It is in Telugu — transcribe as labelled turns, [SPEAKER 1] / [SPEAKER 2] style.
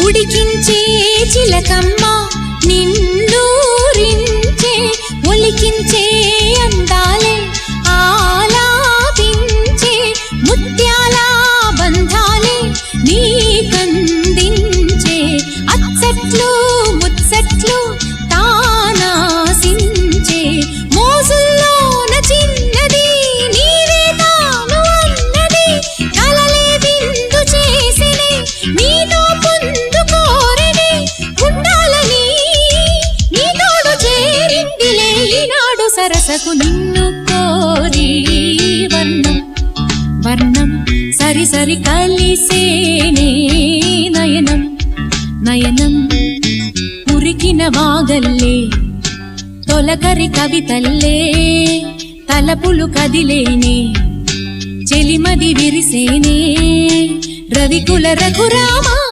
[SPEAKER 1] ఉడికించే చిలకమ్మ నిన్నూరించే ఒలికించే అందాలే ఆలాపించే ముత్యాల బంధాలే నీకందించే అచ్చట్లు ముచ్చట్లు తానాసించే మోజుల్లోన చిన్నది నీవే తాను అన్నది కలలే విందు చేసినే నీతో పొందుకోరనే ఉండాలని నీ తోడు చేరిందిలే ఈనాడు సరసకు నిన్ను కోరి వర్ణం వర్ణం సరి సరి కలిసేనే నయనం నయనం ఉరికిన వాగల్లే తొలకరి కవితల్లే తలపులు కదిలేనే చెలిమది విరిసేనే రవికుల రఘురామ